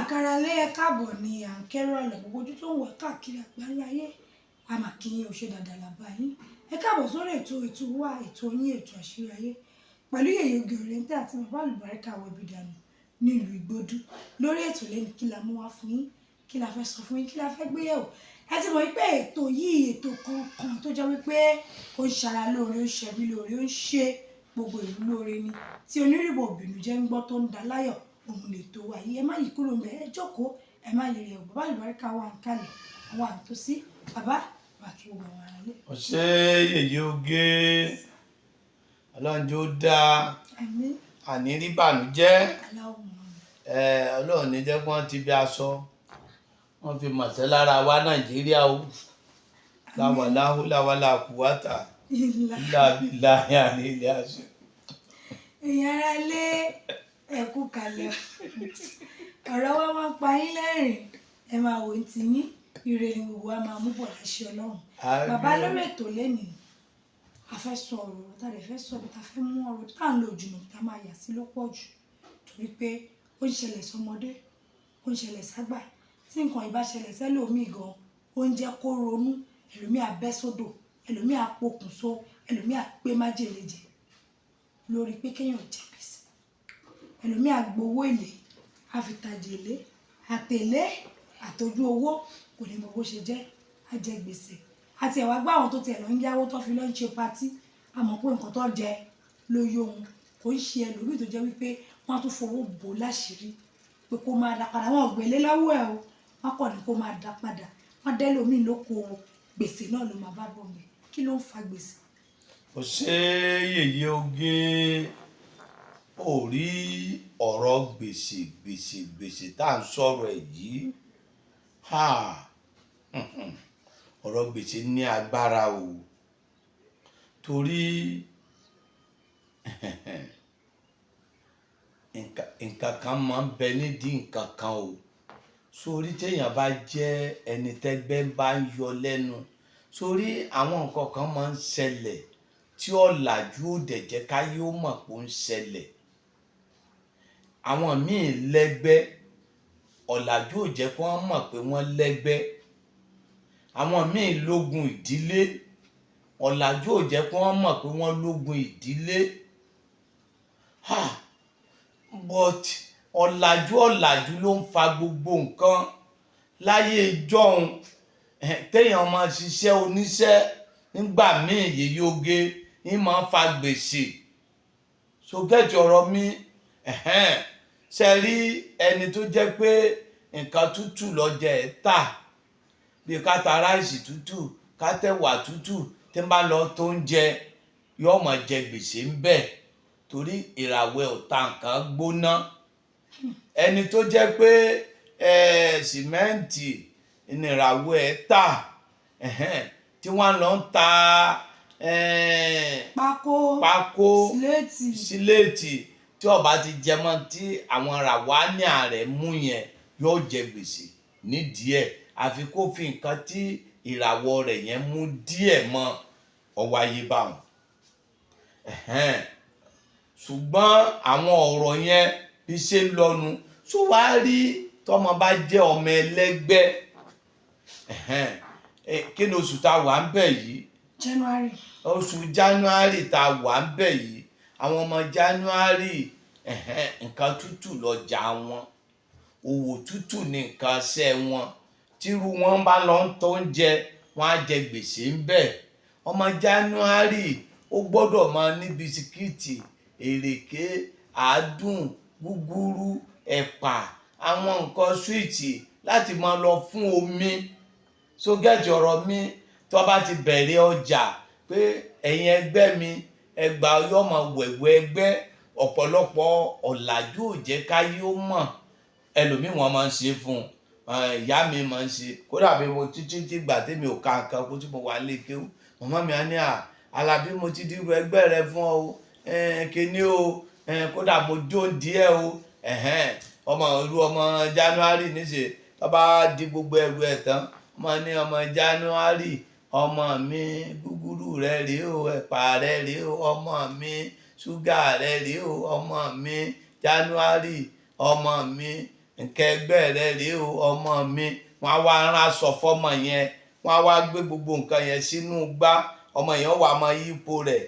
àǹkáralé ẹ káàbọ̀ ní àǹkẹ́rọ̀ ọ̀lẹ̀ gbogbo ojú tó ń wọ̀ káàkiri àgbáláyé àmàkìyìn òṣè dáadáa làbá yín ẹ káàbọ̀ sórí ètò wa ètò yín ètò àṣírí ayé pẹ̀lú yèyé oge òrèǹtẹ́ àti bàbá àlùbáríkà wẹ̀bìdànù nílùú ìgbódú lórí ètò lẹ́nu kí la mú wá fún yín kí la fẹ́ sọ fún yín kí la fẹ́ gbé yẹ̀wò ẹ ti mọ̀ wípé ètò yìí ètò kankan tó jẹ́ wípé ó ń ṣara lóore ó ń ṣẹbí lóore ó ń ṣe gbogbo ìlú lóore ni tí onírìbò òbínú jẹ́ ń gbọ́ tó ń da láyọ̀ òun lè tó wà yìí ẹ má yí kúrò ńbẹ̀ ẹ jókòó ẹ má yí rẹ̀ bàbá àlùbáríkà wà ń kalẹ̀ àwọn àtòsí bàbá wà kí gbogbo àwọn ará lé. ọ̀sẹ̀ yèyé oge ọlọ́njọ́ dáa àní rí bànújẹ́ ọlọ́run ní jẹ́ kí wọ́n ti bí aṣọ wọ́n fi mọ̀sẹ́ lára wa nàìjíríà o láwàláhùláwàlá kùwátà ìlàbílà ní ilé àṣẹ. èèyàn ara lé ẹ̀kú kalẹ̀ ọ̀rọ̀ wa máa ń pa yín lẹ́rìn ẹ máa wò tí yín ire ni gbogbo wa máa mú bọ̀ láṣẹ ọlọ́run bàbá lórí ètò lẹ́nìí a fẹ́ sọ ọ̀rọ̀ tá a lè fẹ́ sọ bí ta fẹ́ mú ọ̀rọ̀ tá à ń lo jùlọ tá a máa yà sí ló pọ̀ jù torí pé ó ń ṣẹlẹ̀ sọmọdé ó ń ṣẹlẹ̀ ságbà tí nǹkan ìbá ṣẹlẹ̀ sẹ́lòmíì gan ó ń jẹ́ kó ronú ẹlòmíì á bẹ́ sódò ẹlòmíì á pokùnso ẹlòmíì á pé májèlé jẹ lórí pé kéèyàn jẹ gbèsè ẹlòmíì á gbowó èlé á fi tajà èlé àtèlé àtọjú owó kò ní mọ bó ṣe jẹ́ á jẹ gbèsè àti ẹ̀wà gbá àwọn tó tiẹ̀ lọ ń yáwó tó fi lọ ń ṣe patí àmọ́ pé nǹkan tó jẹ ló yó wọn kò ń ṣe ẹlòmíì tó jẹ́ wípé wọ́n á tún fowó bò láṣìírí pé kó máa dá padà wọn ò gbélé lọ́wọ́ ẹ̀ o wọ́n kàn ní kó máa dá padà wọ́n dẹ́ lómi lóko gbèsè náà ló máa bá bọ̀ mí kí ló ń fa gbèsè. ọ̀sẹ̀ yèyé oge ò rí ọ̀rọ̀ gbèsè tá à ń sọ̀rọ̀ ẹ̀ yìí ọ̀rọ̀ gbèsè ní agbára o torí nǹkan kan máa ń bẹ nídìí nǹkan kan o sórí téèyàn bá jẹ́ ẹni tẹ́gbẹ́ bá ń yọ lẹ́nu sórí àwọn nǹkan kan máa ń ṣẹlẹ̀ tí ọ̀làjú ò dẹ̀ jẹ́ káyé ó mọ̀ pé ó ń ṣẹlẹ̀ àwọn míì lẹ́gbẹ́ ọ̀làjú ò jẹ́ kó wọ́n mọ̀ pé wọ́n lẹ́gbẹ́ àwọn míì lógun ìdílé ọ̀làjú ò jẹ́ kó wọ́n mọ̀ pé wọ́n lógun ìdílé but ọ̀làjú ló ń fa gbogbo nǹkan láyé ìjọ́un téèyàn máa ṣiṣẹ́ oníṣẹ́ nígbà míì yèyé oge ní máa ń fa gbèsè so gẹ́tì ọ̀rọ̀ mi ṣe rí ẹni tó jẹ́ pé nǹkan tútù lọ́jà ẹ̀ tà bí ká ta ráìsì tútù ká tẹ̀wà tútù tí ń bá lọ tó ń jẹ yóò máa jẹ gbèsè ń bẹ̀ torí ìràwẹ̀ ò ta nǹkan gbóná ẹni tó jẹ́ pé sìmẹ́ǹtì ìnìràwẹ̀ ẹ̀ tà tí wọ́n lọ ń ta pákó síléètì tí ó bá ti jẹmọ́ tí àwọn ràwáni ààrẹ mú yẹn yóò jẹ gbèsè nídìí ẹ̀ àfi kó fi nǹkan tí ìràwọ̀ rẹ̀ yẹn mú díẹ̀ mọ́ ọwọ́ ayé báwọn ṣùgbọ́n àwọn ọ̀rọ̀ yẹn bí ṣe ń lọ́nu tó wá rí tọmọ bá jẹ́ ọmọ ẹlẹ́gbẹ́ kí ni oṣù tá a wà ń bẹ̀ yìí January oṣù January tá a wà ń bẹ̀ yìí àwọn ọmọ January nǹkan tútù lọ́jà wọn òwò tútù ní nǹkan ṣẹ́ wọn tírú wọn bá lọ ń tó ń jẹ wọn á jẹ gbèsè ń bẹ̀ ọmọ January ó gbọ́dọ̀ máa ní bisikíìtì èrèké àádùn gúgúrú ẹ̀pà àwọn nǹkan súwìtì láti máa lọ fún omi sógẹ́tì ọ̀rọ̀ mi tó bá ti bẹ̀rẹ̀ ọjà pé ẹ̀yin ẹgbẹ́ mi ẹgbà yóò máa wẹ̀wẹ̀ ẹgbẹ́ ọ̀pọ̀lọpọ̀ ọ̀làjú ò jẹ́ káyé ó mọ̀ ẹlòmíì wọn máa ń ṣe fún ìyá mi máa ń ṣe kódà bí mo títí gbà tèmi ò ka nǹkan kó tí mo wà lékéwú màmá mi á ní Alábí mo ti dírú ẹgbẹ́ rẹ fún ọ kíní o kódà mo jó díẹ̀ o ọmọ January níṣe tó bá di gbogbo ẹrù ẹ̀ tán mo ní ọmọ January ọmọ mi gúgúrú rẹ rèé o ẹ̀pà rẹ rèé o ọmọ mi ṣúgà rẹ rèé o ọmọ mi January ọmọ mi nǹkan ẹgbẹ́ rẹ rèé o ọmọ mi, wọ́n á wá rán aṣọ fọ́mọ yẹn, wọ́n á wá gbé gbogbo nǹkan yẹn sínú gbá, ọmọ yẹn wà máa yípo rẹ̀,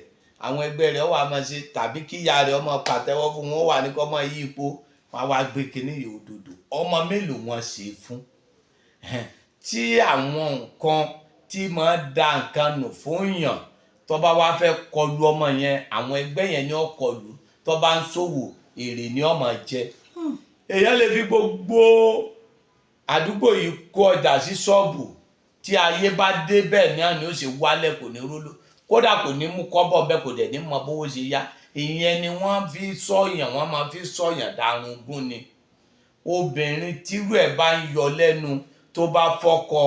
àwọn ẹgbẹ́ rẹ̀ wà máa ṣe, tàbí kí ìyá rẹ̀ ọmọ pàtẹ́wọ́ fún wọn, wà ní kọ́ máa yípo, wọ́n á wá gbé kinní yìí òdòdó. Ọmọ mélòó wọ́n ṣe fún? Tí àwọn nǹkan tí máa da nǹkan nù fún yàn tó bá wá fẹ́ kọlu ọmọ yẹn, àwọn ẹgbẹ́ yẹn ni ó kọlu, tó bá ń ṣòwò èrè ni ó máa jẹ. Èèyàn lè fi gbogbo àdúgbò yìí kó ọjà sí ṣọ́ọ̀bù, tí ayé bá dé bẹ́ẹ̀ náà ni ó ṣe wálẹ̀, kò ní róló, kódà kò ní mú kọ́bọ̀ bẹ́ẹ̀, kò dẹ̀ ní mọ bówó ṣe yá. Ìyẹn ni wọ́n fi sọ̀yàn, wọ́n máa fi sọ̀yàn darungun ni. Obìnrin tírú ẹ̀ bá ń yọ lẹ́nu tó bá fọ́kọ,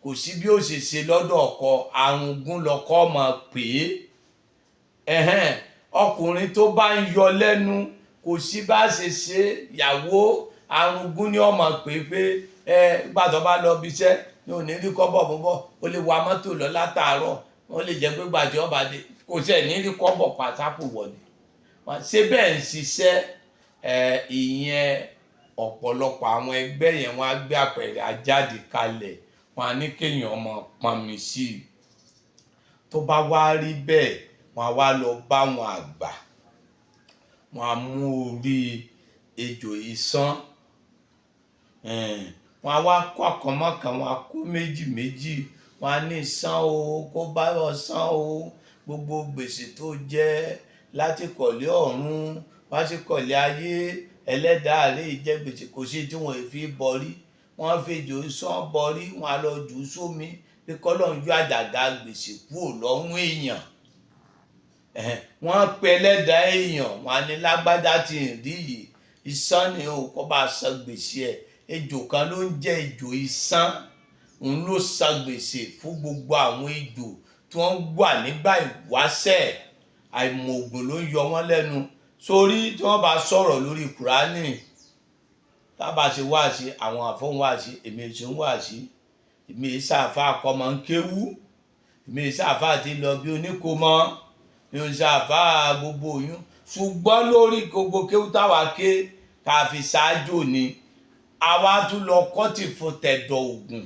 kò sí bí ó ṣe ṣe lọ́dọ̀ ọkọ, arungun lọkọ máa pè é. Ọkùnrin tó bá ń yọ lẹ́nu, kò sí bá ṣe ṣe, ìyàwó arungun ni ó máa pè pé nígbà tó bá lọ bí iṣẹ́ ní ò ní rí kọ́bọ̀ bọ́bọ̀, ó lè wa mọ́tò lọ látàárọ̀, ó lè jẹ́ pé gbàjẹ́ ọba dé kò sí ẹ̀ ní rí kọ́bọ̀ pàtàkì wọ̀lé. Ṣé bẹ́ẹ̀ ń ṣiṣẹ́? Ìyẹn ọ̀pọ̀lọpọ̀ àwọn ẹgbẹ́ yẹn wọ́n á gbé àpẹẹrẹ ajáde kalẹ̀, wọ́n á ní kéèyàn ọmọ pọnmi sí i. Tó bá wá rí bẹ́ẹ̀, wọ́n á wá lọ bá wọn àgbà, wọ́n á mú orí ejò ìsán, wọ́n á wá kó àkànmọ́kàn, wọ́n á kó méjì méjì, wọ́n á ní sán o, kó bá yọ sán o, gbogbo gbèsè tó jẹ́ láti kọ̀lé ọ̀run wá sí kọ̀lé ayé, ẹlẹ́dàá rẹ̀ jẹ́ gbèsè, kò sí tí wọ́n fi bọrí, wọ́n fi ejò ìsán bọrí, wọ́n á lọ jù ú sómi pé kọ́lọ́run yọ àjàgà gbèsè kúrò lọ́rùn èèyàn. Wọ́n pe ẹlẹ́dàá èèyàn, wọ́n á ní lágbádá tí ń rí yìí, ìsán ni o, kó bá san gbèsè ẹ̀. Ejò kan ló ń jẹ́ ejò ìsán, òun ló san gbèsè fún gbogbo àwọn ejò tí wọ́n wà nígbà ìwáṣẹ̀, àìmọ̀ ògùn ló ń yọ wọ́n lẹ́nu. Sórí tí wọ́n bá sọ̀rọ̀ lórí Kùránì, tábà ṣe wáàsí, àwọn àfọ̀hún wáàsí, èmi ṣe ń wáàsí, èmi ṣàfà àkọ́mọ ń kéwú, èmi ṣàfà àti lọ bí oníkómọ, èmi ṣàfà gbogbo oyún, ṣùgbọ́n lórí gbogbo kéwú táwa ké ká fi ṣáájú ni, àwa tún lọ kọ́tì fún tẹ̀dọ̀ ògùn.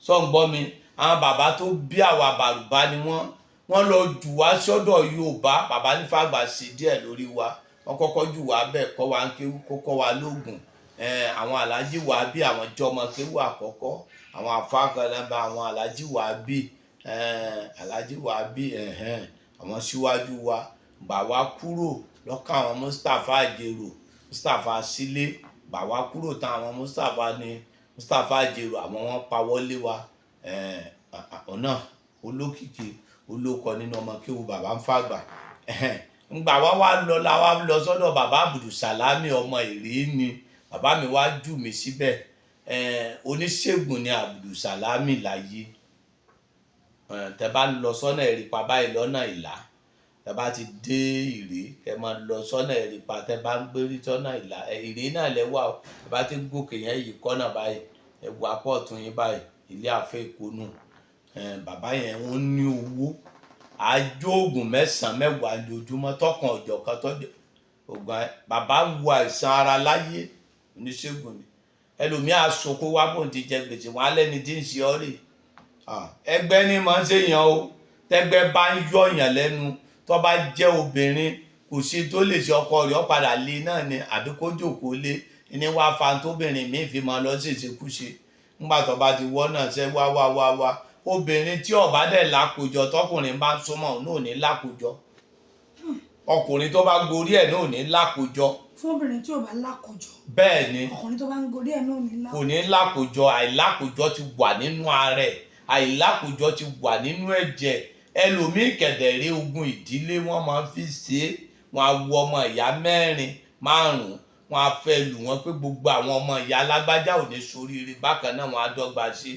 Sọ́ǹgbọ́n mi, àwọn bàbá tó bí àwa bàrùbá ni wọ́n lọ jù wá sọ́dọ̀ Yorùbá. Bàbá nífàgbà sí díẹ̀ lórí wa, wọ́n kọ́kọ́ jù wá bẹ́ẹ̀, kọ́ wa ń kéwú, kọ́kọ́ wa lóògùn. Àwọn aláàjì wà bí, àwọn jọmọ kéwú àkọ́kọ́, àwọn afáàkànnàbà, àwọn aláàjì wà bí, àwọn síwájú wa bà wá kúrò lọ́kàn àwọn Mustapha Àjèrò, Mustapha Sílé, bà wá kúrò tán àwọn Mustapha Àjèrò, àwọn wọn pawọ́lé wa. Ọ̀nà olókìkí olókọ nínú ọmọ kéwú bàbá ń fàgbà. Ngbà wá lọ sọ́dọ̀ bàbá Abdulsalami ọmọ Èrè ni bàbá mi wá jù mí síbẹ̀. Oníṣègùn ni Abdulsalami láyé. Tẹ́ bá lọ sọ́nà Ẹ̀rìpá báyìí lọ́nà Ìlá, tẹ́ bá ti dé Ìrè, kẹ́ máa lọ sọ́nà Ẹ̀rìpá, tẹ́ bá ń gbérí sọ́nà Ìlá, Ìrè náà lẹ́wà o. Tẹ́ bá ti gòkè yẹn yìí kọ́nà báyìí, ẹ̀wà pọ̀ tún yín báyìí, ilé àfẹ́ ìkónú. Bàbá yẹn wọ́n ní owó, àjọ oògùn 9 10 lójúmọ́, tọkàn ọjọ́ kan tọ́jú oògùn. Bàbá wo àìsàn ara láyé, oníṣègùn ni. Ẹlòmíà sọkó wá bóun ti jẹ gbèsè, wọn alẹ́ ni tí ń ṣe ọ́ rè. Ẹgbẹ́ ni máa ń ṣèyàn o, tẹ́gbẹ́ bá ń yọ̀yàn lẹ́nu, tó bá jẹ́ obìnrin, kò sí tó lè ṣe, ọkọ rẹ̀ ó padà lé náà ni, àbí kó jókòó lé ní wá fa tóbìnrin míì fi máa lọ ṣèṣekúṣe. Nígbà tó bá ti wọ́ náà ṣe wá. Obìnrin tí ó bá dẹ̀ lákòjọ, tọkùnrin bá ń súnmọ́ òun náà ò ní lákòjọ. Ọkùnrin tó bá gorí ẹ̀ náà ò ní lákòjọ. Fún obìnrin tí ò bá lákòjọ. Bẹ́ẹ̀ ni. Ọkùnrin tó bá ń gorí ẹ̀ náà ò ní lákòjọ. Kò ní lákòjọ, àìlákòjọ ti wà nínú ara ẹ̀, àìlákòjọ ti wà nínú ẹ̀jẹ̀. Ẹlòmíì kẹ̀dẹ̀rẹ́ ogun ìdílé wọ́n máa ń fi ṣe é. Wọ́n á wo ọmọ ìyá 4 5, wọ́n á fẹ́ lù wọ́n pé gbogbo àwọn ọmọ ìyá alágbájá ò ní ṣoríire, bákan náà wọ́n á dọ́gba sí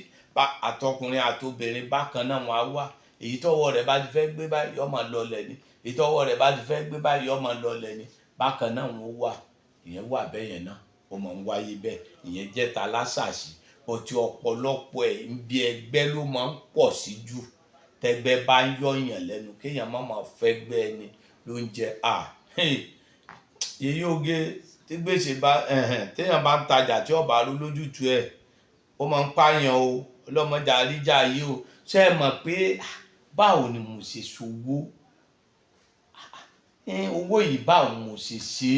àtọkùnrin àtobìnrin, bákan náà wọ́n á wà. Èyí tọ́wọ́ rẹ̀ bá ti fẹ́ gbé báyìí yó máa lọlẹ̀ ni, èyí tọ́wọ́ rẹ̀ bá ti fẹ́ gbé báyìí yó máa lọlẹ̀ ni, bákan náà wọ́n wà. Ìyẹn wà bẹ́ẹ̀ yẹn náà, ó máa ń wáyé bẹ́ẹ̀. Ìyẹn jẹ́ ta lásàsì, ọtí ọ̀pọ̀lọpọ̀ ẹ̀ ń bí ẹgbẹ́ ló máa ń pọ̀ sí jù. Tẹ́gbẹ́ bá ń yọ̀yàn lẹ́nu, kéèyàn má máa fẹ́ gbẹ́ ẹni ló ń jẹ. Yèyé oge, tí gbèsè bá téèyàn bá ń tajà tí ọba rú lójútu ẹ̀ ó máa ń pààyàn o, ọlọ́mọdé àríjà yìí o. Ṣé ẹ mọ̀ pé báwo ni mo ṣe ṣòwò owó yìí, báwo mo ṣe ṣe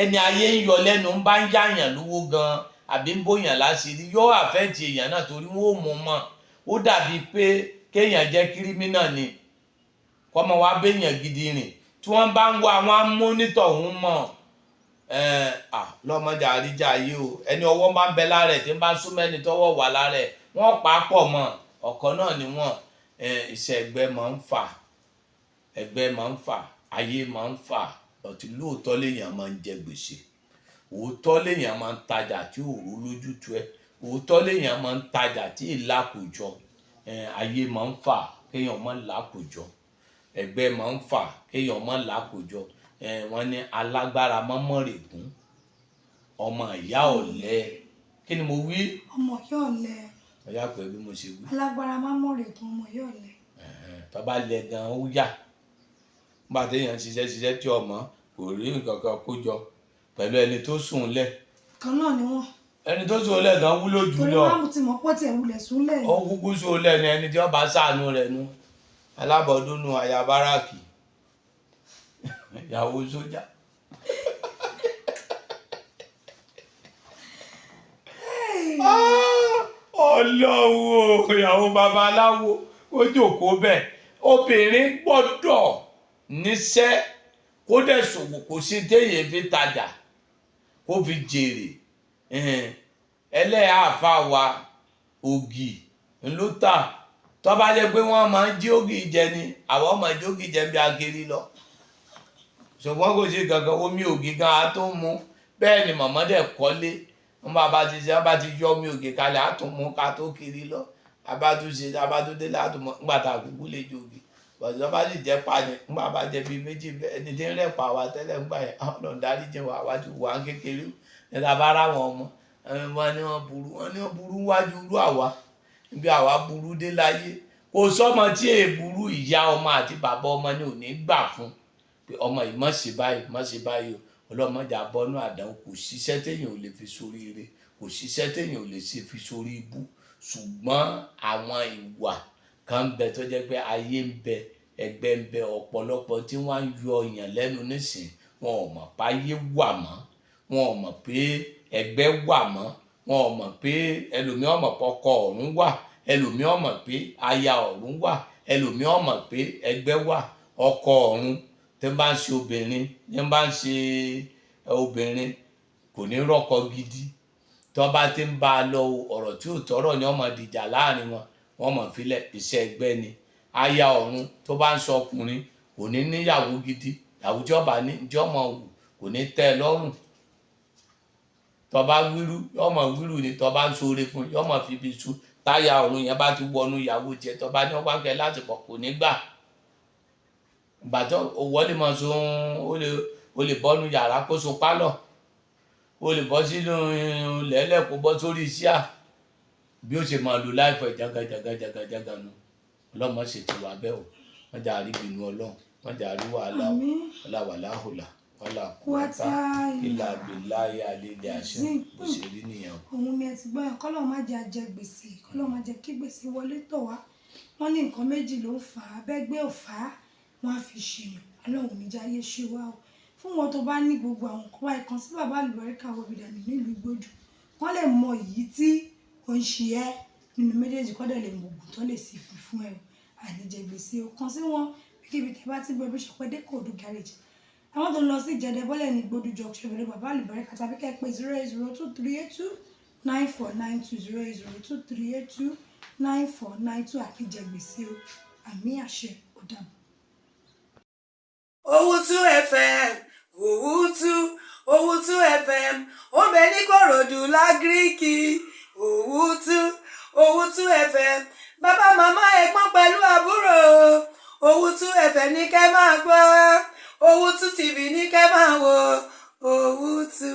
ẹni ayé ń yọ lẹ́nu ń bá ń yáyàn lówó gan àbí ń bóyàn láṣìírí yóò àfẹ́ẹ̀tì èèyàn náà torí wọn ò mú mọ́. Ó dàbí pé kéèyàn jẹ́ kírímínà ni kọ́mọ wa béèyàn gidi rìn tí wọ́n bá ń wá wọn á mọ́nítọ̀ òun mọ̀ lọ́mọdé àríjà yìí o. Ẹni ọwọ́ máa ń bẹ lára ẹ̀ tí ń bá súnmọ́ ẹni tọ́wọ́ wà lára ẹ̀ wọ́n pa á pọ̀ mọ́ ọ̀kan náà ni wọ́n. Iṣẹ́ ẹgbẹ́ máa ń fà, ẹgbẹ́ máa ń fà, ayé máa ń fà. Ọtí lóòótọ́ léèyàn máa ń jẹ gbèsè, òótọ́ léèyàn máa ń tajà tí ò rú lójútu ẹ̀, òótọ́ léèyàn máa ń tajà tí ìlàkùjọ. Ayé máa ń fà kéèyàn má làkùjọ, ẹgbẹ́ máa ń fà kéèyàn má làkùjọ. Wọ́n ní alágbára mọ́mọ́règún ọmọ ìyá ọ̀lẹ. Kí ni mo wí? Ọmọ ìyá ọ̀lẹ. Ọ̀yá pẹ̀lú bí mo ṣe wí. Alágbára mọ́mọ́règún ọmọ ìyá ọ̀lẹ. Tó bá lẹ gan ó yà. Nígbà téèyàn ṣiṣẹ́ tí ọmọ kò rí nǹkan kan kó jọ pẹ̀lú ẹni tó sùn lẹ̀. Kan náà ni wọ́n. Ẹni tó sùn lẹ̀ gan wúlò jù lọ. Torí wọ́n ti mọ̀ pọ́ tiẹ̀ wulẹ̀ sùn lẹ̀. Ó kúkú sùn lẹ̀ ni ẹni tí wọ́n bá ṣàánú rẹ̀ nu. Alábọ̀dúnú aya báràkì ìyàwó sójà. Ọlọ́run ìyàwó babaláwo ó jókòó bẹ́ẹ̀. Obìnrin gbọ́dọ̀ níṣẹ́ kó dẹ̀ ṣòwò kó sí téèyàn fi tajà kó fi jèrè. Ẹlẹ́àfà wa ògì ló tà. Tó bá jẹ́ pé wọ́n máa ń jí ògì jẹ ni àwọn máa jí ògì jẹ bí akiri lọ. Ṣùgbọ́n kò sí gangan omi ògì gan a tó mú. Bẹ́ẹ̀ ni màmá dẹ̀ kọ́lé wọ́n bá ti yọ omi ògì kalẹ̀ á tún mú ká tó kiri lọ. Abátúndé látùmọ̀ ńgbà tá a kúkú lè jogi. Bọ̀dọ̀ bá sì jẹ́ pani ńgbà bá jẹ́ bíi méjì ẹni tí ń rẹ̀pà wa tẹ́lẹ̀ ńgbà yẹn Ọlọ́run dáríjì wa wá ti wà kékeré. Nígbà bá rá wọn ọmọ wọn ni wọ́n burú wájú irú àwa níbi àwa burú dé láyé. Kò sọ́mọ tí èèburú ìyá ọmọ àti bàbá ọmọ ni ò ní gbà fún pé ọmọ yìí má ṣe báyìí má ṣe báyìí o. Ọlọ́mọdé abọ́nú àdánwò. Kò síṣẹ́ téèyàn ò lè fi sórí ire, kò síṣẹ́ téèyàn ò lè ṣe fi sórí ibú. Ṣùgbọ́n àwọn ìwà kan ń bẹ tó jẹ́ pé ayé ń bẹ, ẹgbẹ́ ń bẹ, ọ̀pọ̀lọpọ̀ tí wọ́n ń yọ èèyàn lẹ́nu nísìn wọn ò mọ̀ pé ayé wà mọ́, wọn ò mọ̀ pé ẹgbẹ́ wà mọ́, wọn ò mọ̀ pé ẹlòmíràn mọ̀ pé ọkọ ọ̀run wà, ẹlòmíràn mọ̀ pé aya ọ̀run wà, ẹlòmíràn mọ̀ pé ẹgbẹ́ wà. Ọkọ ọ̀run tí ń bá ń ṣe obìnrin kò ní rọ́kọ gidi. Tó bá ti ń bá a lọ ọ̀rọ̀ tí ò tọ́rọ̀ ni wọ́n máa dìjà láàrin wọn, wọ́n máa filẹ̀. Iṣẹ́ ẹgbẹ́ ni. Aya ọ̀run tó bá ń sọ ọkùnrin kò ní níyàwó gidi, ìyàwó tí ọba ní tí ọmọ wù kò ní tẹ́ ẹ lọ́rùn. Tó bá wíru yọmọ wíru ni, tó bá ń ṣoore fún yọmọ fi ibi sú. Táyà ọ̀run yẹn bá ti wọnú ìyàwó jẹ tó bá ní ọgbà kẹ láti pọ̀ kò ní gbà. Ìbàdàn owó lè máa sun ó lè bọ́nu yàrá kó sun pálọ̀, ó lè bọ́ sínú lẹ́lẹ̀ kó bọ́ sórí iṣẹ́ à bí ó ṣe máa lò láìpẹ́ jagajaga nu. Ọlọ́mọ ṣe ti wà bẹ́ẹ̀ o. Wọ́n jà rí bínú Ọlọ́run, wọ́n jà rí wàhálà o. Ọláwàláhùlà wàhálà kúwátá ìlà àbíláyé àlélẹ̀ àṣẹ bó ṣe rí nìyẹn o. Òun ni ẹ ti gbọ́ yẹn kọ́lọ́ má jẹ́ ajẹ gbèsè, kọ́lọ́ má jẹ́ kí gbèsè wọlé tọ̀ wá. Wọ́n ní nǹkan méjì ló ń fà á, bẹ́gbẹ́ ò fà á wọ́n á fi ṣèyàn. Ọlọ́run ní jáyé ṣe wá o. Fún wọn tó bá ní gbogbo àwọn nǹkan wáyé kan sí bàbá Alubarika wọ̀bìdàmì nílùú Ìgbójú wọ́n lè mọ èyí tí ó ń ṣe ẹ́ nínú méjèèjì kọ́ dẹ̀ lè mọ ògùn tó lè sì fi fún ẹ àìníjẹ gbèsè o. Kan sí wọn kíbi tẹ bá ti gbọ́ bí ṣọpẹ́ dé kòòdù garage. Àwọn tó lọ sí Ìjẹ̀dẹ̀ bọ́lẹ̀ ní Ìgbójú junction ìbẹ̀rẹ̀ bàbá Alubarika tàbí kẹ́ pé 08023829492 08023829492 àìníjẹ gbèsè o. Àmì àṣẹ ó dàbọ̀. Owutu FM Owutu FM ó bẹ ní Kòròdú lágíríkì. Owutu FM bàbá màmá ẹ̀gbọ́n pẹ̀lú àbúrò. Owutu FM ní kẹ́ máa gbọ́, Owutu TV ní kẹ́ máa wò. Owutu.